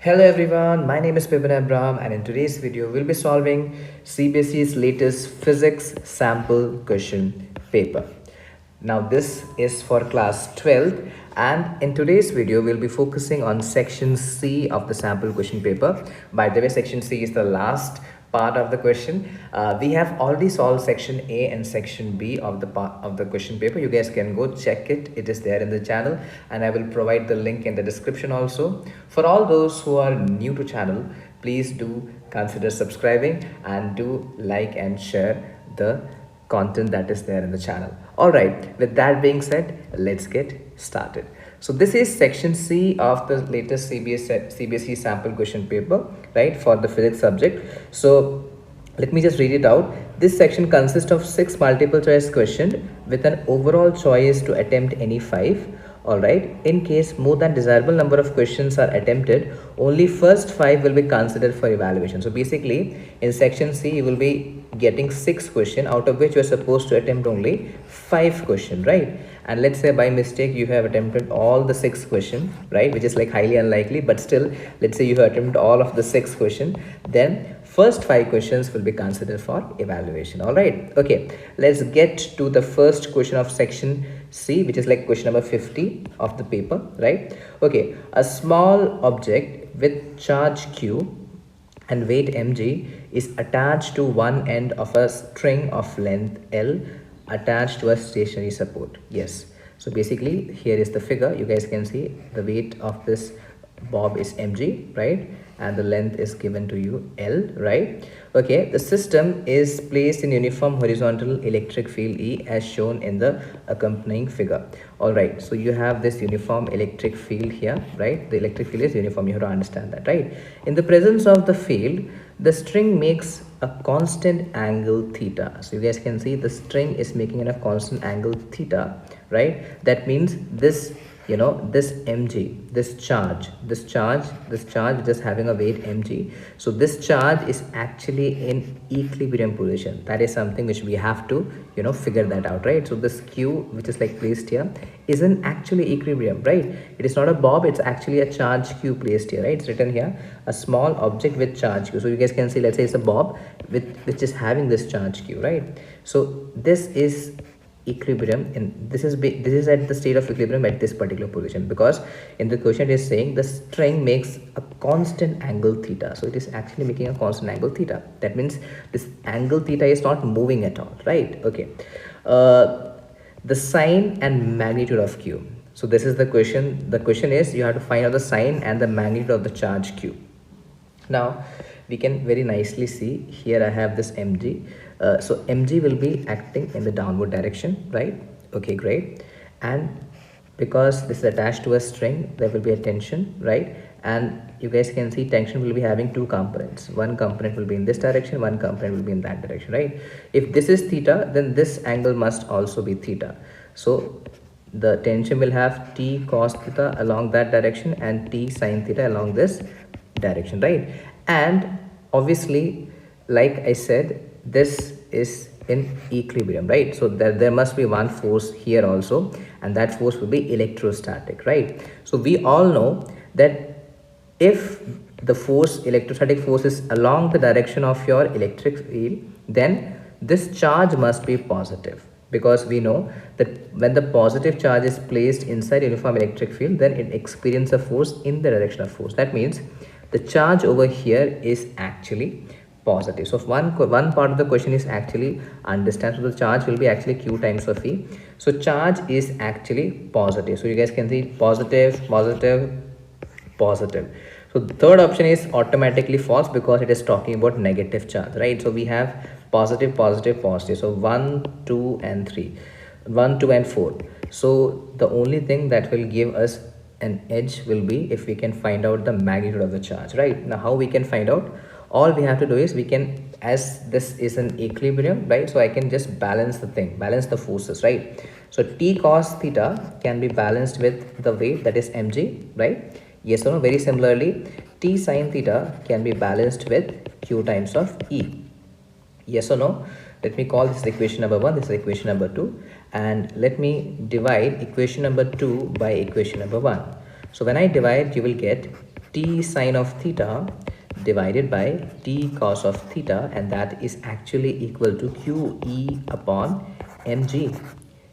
Hello everyone, my name is Pipin Abram and in today's video we'll be solving CBSE's latest physics sample question paper. Now this is for class 12 and in today's video we'll be focusing on section C of the sample question paper. By the way, section C is the last part of the question. We have already solved section A and section B of the part of the question paper. You guys can go check it. It is there in the channel and I will provide the link in the description also. For all those who are new to channel, please do consider subscribing and do like and share the content that is there in the channel. All right, with that being said, let's get started. So this is section C of the latest CBSE sample question paper, right, for the physics subject. So let me just read it out. This section consists of 6 multiple choice questions with an overall choice to attempt any 5. All right, in case more than desirable number of questions are attempted, only first 5 will be considered for evaluation. So basically in section C you will be getting 6 questions, out of which you are supposed to attempt only 5 questions, right? And let's say by mistake you have attempted all the 6 questions, right, which is like highly unlikely, but still let's say you have attempted all of the 6 questions, then first 5 questions will be considered for evaluation. All right, okay, let's get to the first question of section C, which is like question number 50 of the paper, right? Okay, a small object with charge q and weight mg is attached to one end of a string of length L attached to a stationary support. Yes, so basically here is the figure. You guys can see the weight of this bob is mg, right, and the length is given to you L, right? Okay, the system is placed in uniform horizontal electric field E as shown in the accompanying figure. All right, so you have this uniform electric field here, right? The electric field is uniform, you have to understand that, right? In the presence of the field, the string makes a constant angle theta. So you guys can see the string is making a constant angle theta, right? That means this, you know, this mg, this charge which is having a weight mg, so this charge is actually in equilibrium position. That is something which we have to, you know, figure that out, right? So this q which is like placed here is in actually equilibrium, right? It is not a bob, it's actually a charge q placed here, right? It's written here a small object with charge q. So you guys can see, let's say it's a bob with which is having this charge q, right? So this is equilibrium, and this is at the state of equilibrium at this particular position, because in the question it is saying the string makes a constant angle theta. So it is actually making a constant angle theta. That means this angle theta is not moving at all, right? Okay, the sign and magnitude of q. So this is the question. The question is you have to find out the sign and the magnitude of the charge q. Now we can very nicely see here I have this mg. So mg will be acting in the downward direction, right? Okay, great. And because this is attached to a string, there will be a tension, right? And you guys can see tension will be having 2 components. One component will be in this direction, one component will be in that direction, right? If this is theta, then this angle must also be theta. So the tension will have t cos theta along that direction and t sin theta along this direction, right? And obviously, like I said, this is in equilibrium, right? So there must be one force here also, and that force will be electrostatic, right? So we all know that if the force, electrostatic force, is along the direction of your electric field, then this charge must be positive, because we know that when the positive charge is placed inside uniform electric field, then it experiences a force in the direction of force. That means the charge over here is actually positive. So one part of the question is actually understand. So the charge will be actually q times of e. So charge is actually positive. So you guys can see positive, positive, positive. So the third option is automatically false because it is talking about negative charge, right? So we have positive, positive, positive. So 1, 2 and 3, 1, 2 and 4. So the only thing that will give us an edge will be if we can find out the magnitude of the charge, right? Now how we can find out? All we have to do is we can, as this is an equilibrium, right? So I can just balance the thing, balance the forces, right? So t cos theta can be balanced with the weight, that is mg, right? Yes or no? Very similarly, t sin theta can be balanced with q times of e. Yes or no? Let me call this equation number 1, this is equation number 2, and let me divide equation number 2 by equation number 1. So when I divide, you will get t t sine of theta divided by t cos of theta, and that is actually equal to QE upon mg.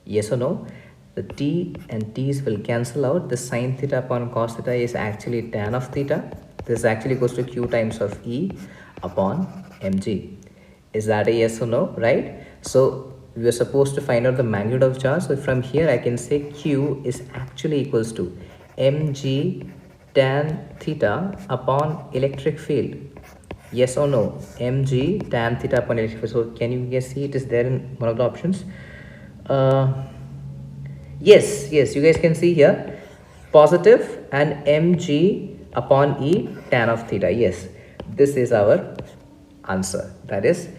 Yes or no? The t and t's will cancel out. The sine theta upon cos theta is actually tan of theta. This actually goes to q times of E upon mg. Is that a yes or no? Right? So we are supposed to find out the magnitude of charge. So from here I can say q is actually equals to mg tan theta upon electric field. Yes or no? Mg tan theta upon electric field. So can you guys see it is there in one of the options? Yes, you guys can see here positive and mg upon E tan of theta. Yes, this is our answer. That is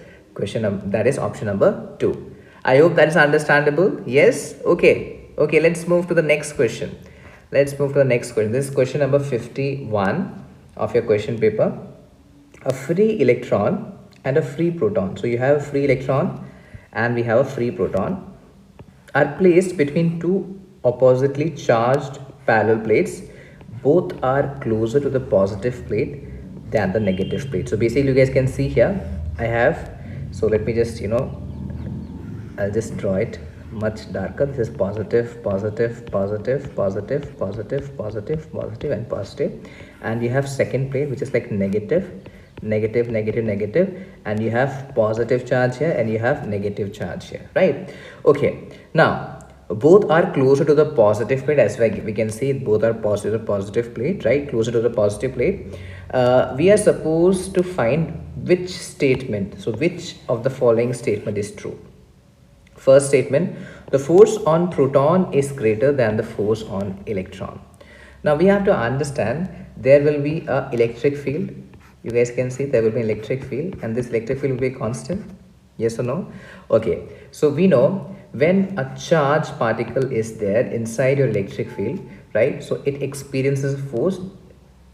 option number 2. I hope that is understandable. Yes. Okay, let's move to the next question. This is question number 51 of your question paper. A free electron and a free proton. So you have a free electron and we have a free proton are placed between two oppositely charged parallel plates. Both are closer to the positive plate than the negative plate. So basically you guys can see here I have, so let me just I'll just draw it much darker. This is positive, positive, positive, positive, positive, positive, positive and positive, and you have second plate which is like negative, negative, negative, negative, and you have positive charge here and you have negative charge here, right? Okay, now both are closer to the positive plate. As we can see, both are positive plate, right? Closer to the positive plate. We are supposed to find which statement, so which of the following statement is true. First statement, the force on proton is greater than the force on electron. Now we have to understand there will be a electric field. You guys can see there will be an electric field, and this electric field will be constant. Yes or no? Okay, so we know when a charged particle is there inside your electric field, right? So it experiences a force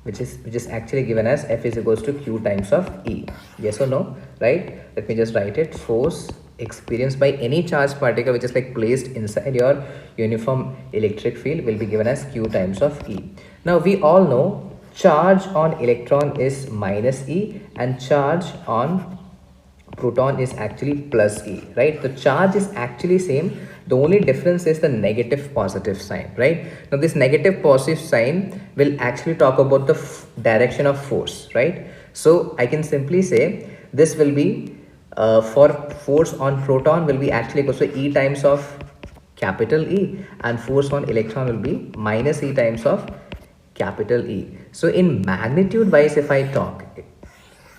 which is actually given as F is equals to Q times of E. Yes or no? Right? Let me just write it. Force experienced by any charged particle which is like placed inside your uniform electric field will be given as Q times of E. Now we all know charge on electron is minus E and charge on proton is actually plus E, right? The charge is actually same. The only difference is the negative positive sign, right? Now this negative positive sign will actually talk about the direction of force, right? So I can simply say this will be for force on proton will be actually equal to E times of capital E, and force on electron will be minus E times of capital E. So in magnitude wise, if I talk,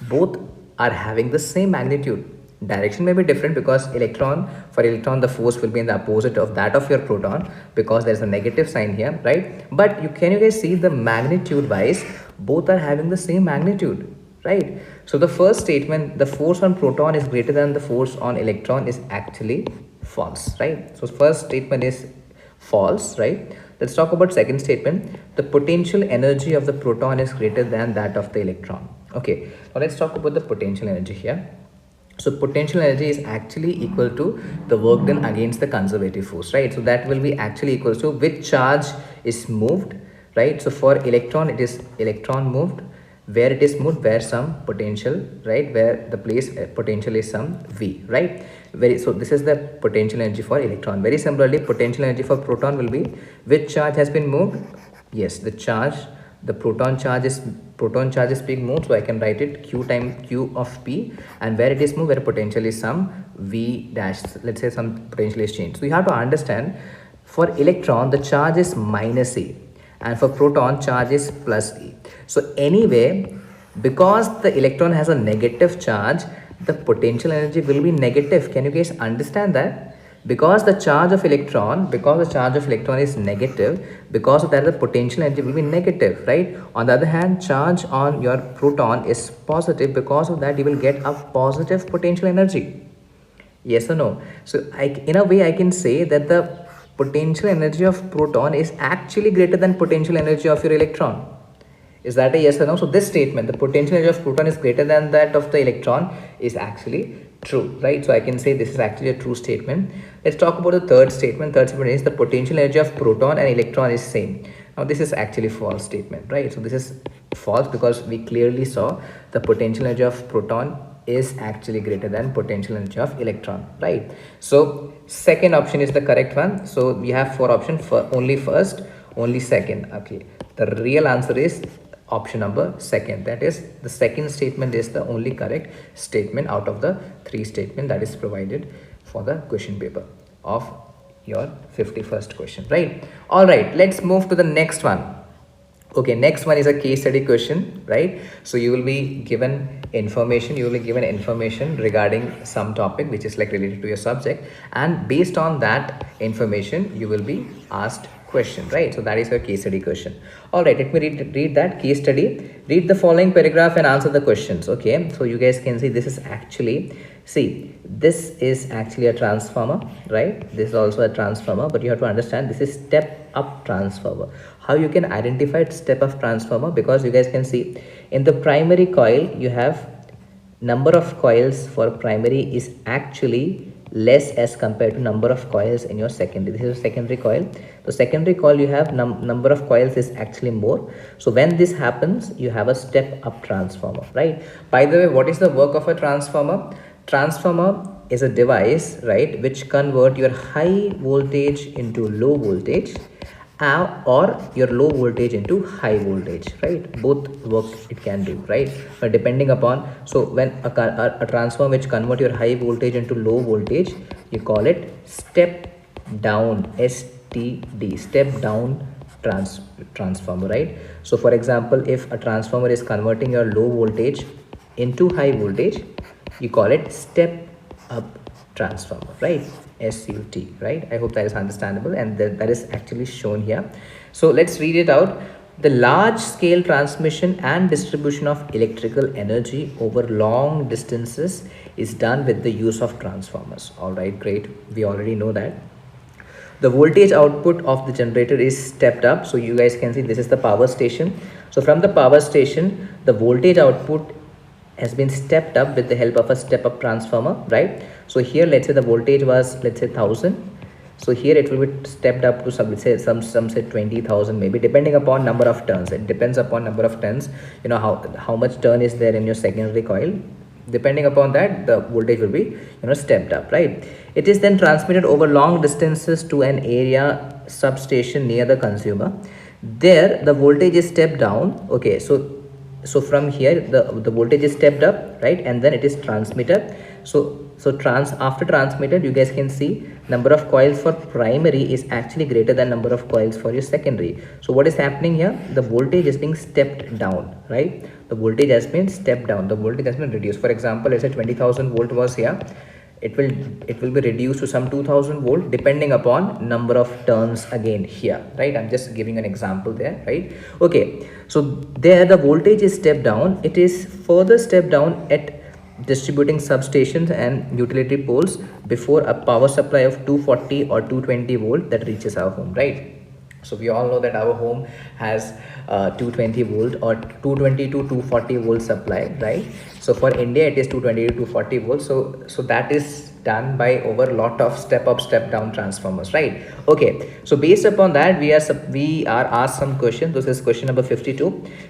both are having the same magnitude. Direction may be different because for electron the force will be in the opposite of that of your proton because there is a negative sign here, right? But can you guys see the magnitude wise both are having the same magnitude, right? So the first statement, the force on proton is greater than the force on electron, is actually false, right? So first statement is false, right? Let's talk about second statement. The potential energy of the proton is greater than that of the electron. Okay, now let's talk about the potential energy here. So potential energy is actually equal to the work done against the conservative force, right? So that will be actually equals to which charge is moved, right? So for electron, it is electron moved, where it is moved, where some potential, right? Where the place potential is some V, right? So this is the potential energy for electron. Very similarly, potential energy for proton will be which charge has been moved. Yes, the proton charge is being moved, so I can write it Q times Q of P, and where it is moved, where potential is some V dash, let's say some potential is changed. So you have to understand, for electron the charge is minus E and for proton charge is plus E. So anyway, because the electron has a negative charge, the potential energy will be negative. Can you guys understand that? Because the charge of electron is negative, because of that the potential energy will be negative, right? On the other hand, charge on your proton is positive, because of that you will get a positive potential energy. Yes or no? So in a way I can say that the potential energy of proton is actually greater than potential energy of your electron. Is that a yes or no? So this statement, the potential energy of proton is greater than that of the electron, is actually true, right? So I can say this is actually a true statement. Let's talk about the third statement. Third statement is the potential energy of proton and electron is same. Now this is actually false statement, right? So this is false because we clearly saw the potential energy of proton is actually greater than potential energy of electron, right? So second option is the correct one. So we have four options, for only first, only second. Okay, the real answer is option number second. That is, the second statement is the only correct statement out of the three statement that is provided for the question paper of your 51st question, right? All right, let's move to the next one. Okay, next one is a case study question, right? So you will be given information, regarding some topic which is like related to your subject, and based on that information you will be asked question, right? So that is your case study question. All right, let me read that case study. Read the following paragraph and answer the questions. Okay, so you guys can see this is actually, see, this is actually a transformer, right? This is also a transformer, but you have to understand this is step up transformer. How you can identify step up transformer? Because you guys can see in the primary coil you have number of coils for primary is actually less as compared to number of coils in your secondary. This is a secondary coil. So secondary coil you have number of coils is actually more. So when this happens, you have a step up transformer, right? By the way, what is the work of a transformer? Transformer is a device, right, which convert your high voltage into low voltage, or your low voltage into high voltage, right? Both work it can do, right? But depending upon, so when a transformer which convert your high voltage into low voltage, you call it step down, STD, step down transformer, right? So for example, if a transformer is converting your low voltage into high voltage, you call it step up transformer, right? SUT, right? I hope that is understandable, and that is actually shown here. So let's read it out. The large scale transmission and distribution of electrical energy over long distances is done with the use of transformers. All right, great, we already know that. The voltage output of the generator is stepped up. So you guys can see this is the power station. So from the power station, the voltage output has been stepped up with the help of a step up transformer, right? So here let's say the voltage was, let's say 1000. So here it will be stepped up to some say 20,000 maybe, depending upon number of turns. It depends upon number of turns, you know, how much turn is there in your secondary coil. Depending upon that, the voltage will be, you know, stepped up, right? It is then transmitted over long distances to an area substation near the consumer. There the voltage is stepped down. Okay, so from here the voltage is stepped up, right? And then it is transmitted. So after transmitted, you guys can see number of coils for primary is actually greater than number of coils for your secondary. So what is happening here? The voltage is being stepped down, right? The voltage has been stepped down, the voltage has been reduced. For example, let's say 20,000 volt was here, it will be reduced to some 2000 volt depending upon number of turns again here, right? I'm just giving an example there, right? Okay, so there the voltage is stepped down. It is further stepped down at distributing substations and utility poles before a power supply of 240 or 220 volt that reaches our home, right? So we all know that our home has 220 volt or 220 to 240 volt supply, right? So for India it is 220 to 240 volts. So that is done by over a lot of step up step down transformers, right? Okay, so based upon that we are asked some questions. This is question number 52.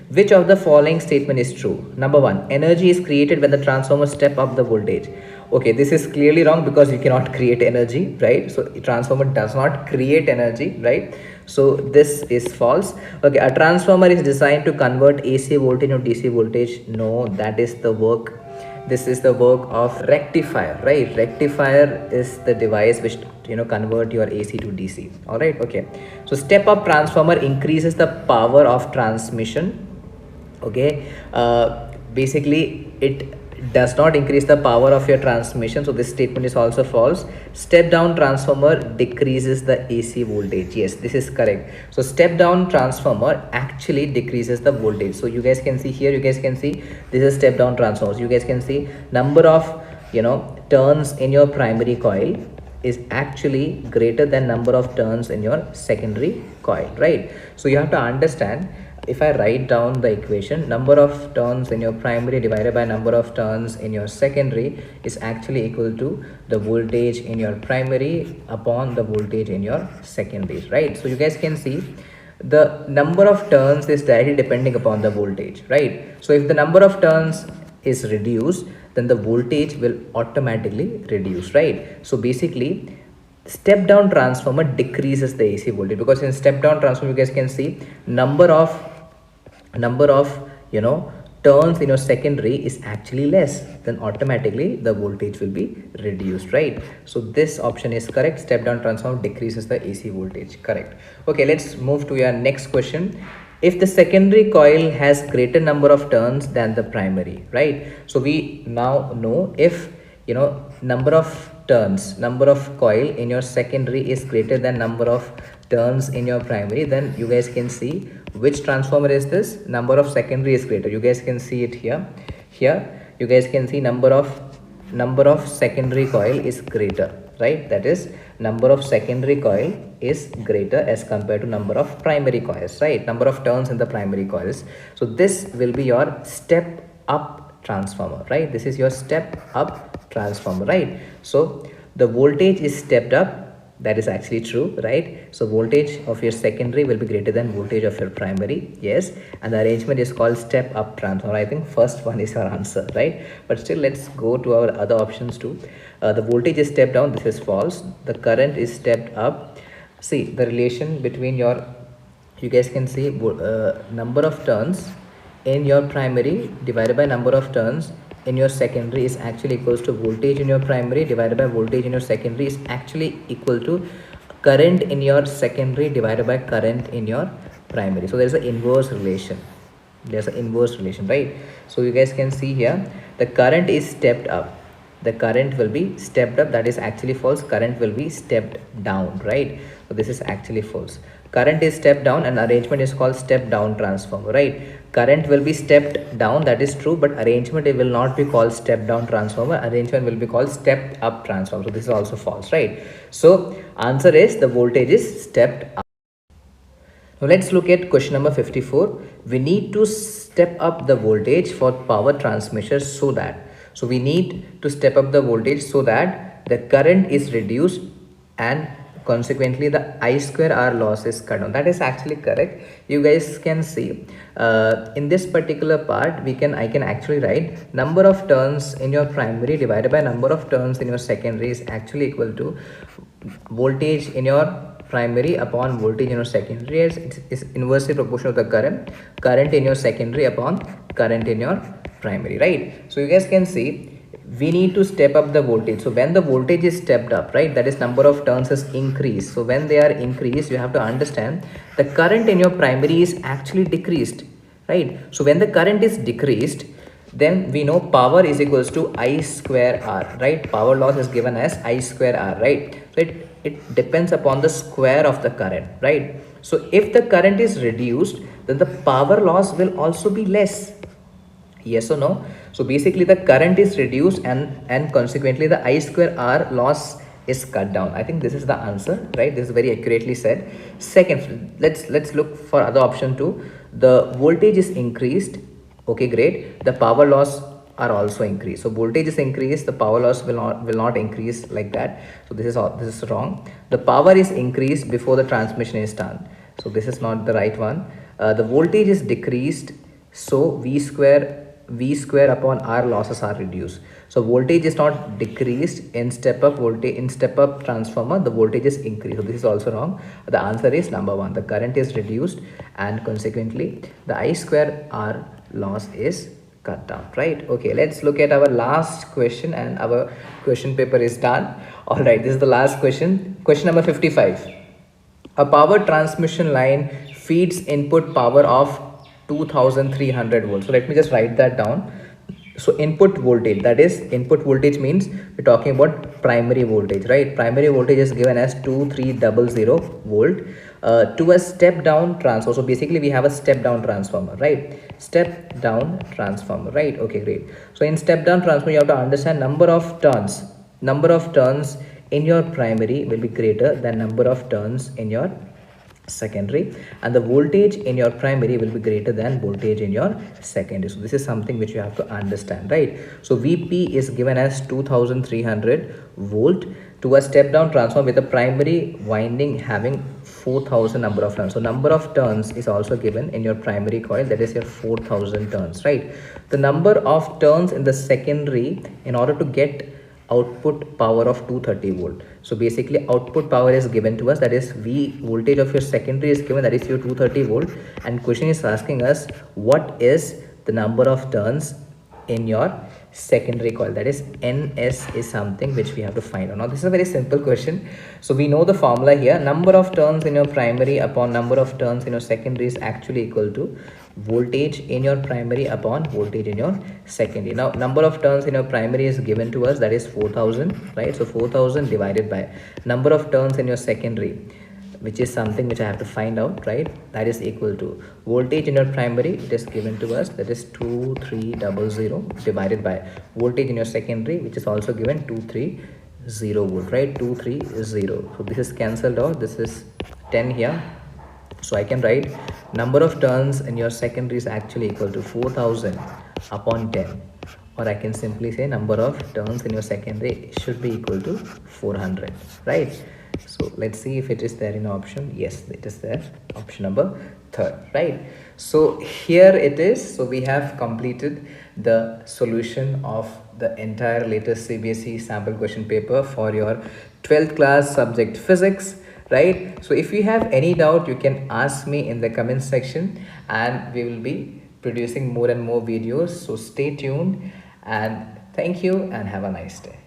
Which of the following statement is true? Number one, energy is created when the transformer step up the voltage. Okay, this is clearly wrong because you cannot create energy, right? So transformer does not create energy, right? So this is false. Okay, a transformer is designed to convert AC voltage to DC voltage. No, that is the work. This is the work of rectifier, right? Rectifier is the device which, you know, convert your AC to DC. All right, okay. So step up transformer increases the power of transmission. Okay, basically it does not increase the power of your transmission, so this statement is also false. Step down transformer decreases the AC voltage. Yes, this is correct. So step down transformer actually decreases the voltage. So you guys can see here, you guys can see this is step down transformers. You guys can see number of, you know, turns in your primary coil is actually greater than number of turns in your secondary coil, right? So you have to understand, if I write down the equation, number of turns in your primary divided by number of turns in your secondary is actually equal to the voltage in your primary upon the voltage in your secondary, right? So you guys can see the number of turns is directly depending upon the voltage, right? So if the number of turns is reduced, then the voltage will automatically reduce, right? So basically, step down transformer decreases the AC voltage, because in step down transformer you guys can see number of turns in your secondary is actually less, then automatically the voltage will be reduced, right? So this option is correct. Step down transformer decreases the AC voltage, correct. Okay, let's move to your next question. If the secondary coil has greater number of turns than the primary, right? So we now know if number of coil in your secondary is greater than number of turns in your primary, then you guys can see which transformer is this. Number of secondary is greater. You guys can see it here. You guys can see number of secondary coil is greater, right? That is, number of secondary coil is greater as compared to number of primary coils, right? Number of turns in the primary coils. So this will be your step up transformer, right? This is your step up transformer, right? So the voltage is stepped up. That is actually true, right? So voltage of your secondary will be greater than voltage of your primary, yes, and the arrangement is called step up transformer. I think first one is your answer, right? But still, let's go to our other options too. The voltage is stepped down. This is false. The current is stepped up. See the relation between you guys can see number of turns in your primary divided by number of turns in your secondary is actually equals to voltage in your primary divided by voltage in your secondary is actually equal to current in your secondary divided by current in your primary. So there's an inverse relation. Right? So you guys can see here the current is stepped up. The current will be stepped up. That is actually false. Current will be stepped down, right? So this is actually false. Current is stepped down and arrangement is called step down transformer, right? Current will be stepped down, that is true, but arrangement it will not be called step down transformer. Arrangement will be called step up transformer. So this is also false, right? So answer is the voltage is stepped up. Now let's look at question number 54. We need to step up the voltage for power transmission so we need to step up the voltage so that the current is reduced and consequently the I square R loss is cut down. That is actually correct. You guys can see in this particular part I can actually write number of turns in your primary divided by number of turns in your secondary is actually equal to voltage in your primary upon voltage in your secondary. It's inversely proportional to the current in your secondary upon current in your primary, right? So you guys can see we need to step up the voltage. So when the voltage is stepped up, right, that is number of turns is increased. So when they are increased, you have to understand the current in your primary is actually decreased, right? So when the current is decreased, then we know power is equals to I square R, right? Power loss is given as I square R, right? So it depends upon the square of the current, right? So if the current is reduced, then the power loss will also be less. Yes or no? So basically the current is reduced and consequently the I square R loss is cut down. I think this is the answer, right? This is very accurately said. Second, let's look for other option too. The voltage is increased. Okay, great. The power loss are also increased. So voltage is increased, the power loss will not increase like that. So this is wrong. The power is increased before the transmission is done. So this is not the right one. The voltage is decreased, so V square upon R losses are reduced. So voltage is not decreased in step up transformer, the voltage is increased. So this is also wrong. The answer is number 1. The current is reduced and consequently the I square R loss is cut down, right? Okay, let's look at our last question and our question paper is done. All right, this is the last question. Question number 55. A power transmission line feeds input power of 2300 volts. So let me just write that down. So input voltage, that is input voltage means we're talking about primary voltage, right? Primary voltage is given as 2300 volt to a step down transformer. So basically we have a step down transformer, right? Step down transformer, right? Okay, great. So in step down transformer you have to understand number of turns in your primary will be greater than number of turns in your secondary, and the voltage in your primary will be greater than voltage in your secondary. So this is something which you have to understand, right? So VP is given as 2300 volt to a step down transformer with a primary winding having 4,000 number of turns. So number of turns is also given in your primary coil, that is your 4,000 turns, right? The number of turns in the secondary, in order to get output power of 230 volt. So basically output power is given to us, that is V voltage of your secondary is given, that is your 230 volt, and question is asking us what is the number of turns in your secondary coil, that is NS is something which we have to find out. Now this is a very simple question. So we know the formula here, number of turns in your primary upon number of turns in your secondary is actually equal to voltage in your primary upon voltage in your secondary. Now number of turns in your primary is given to us, that is 4,000, right? So 4,000 divided by number of turns in your secondary, which is something which I have to find out, right? That is equal to voltage in your primary, it is given to us, that is 2300 divided by voltage in your secondary, which is also given 230 volt, right? 230. So this is cancelled out, this is 10 here. So I can write number of turns in your secondary is actually equal to 4,000 upon 10. Or I can simply say number of turns in your secondary should be equal to 400, right? So let's see if it is there in option. Yes, it is there, option number 3rd, right? So here it is. So we have completed the solution of the entire latest CBSE sample question paper for your 12th class subject physics, right? So if you have any doubt, you can ask me in the comment section, and we will be producing more and more videos. So stay tuned, and thank you and have a nice day.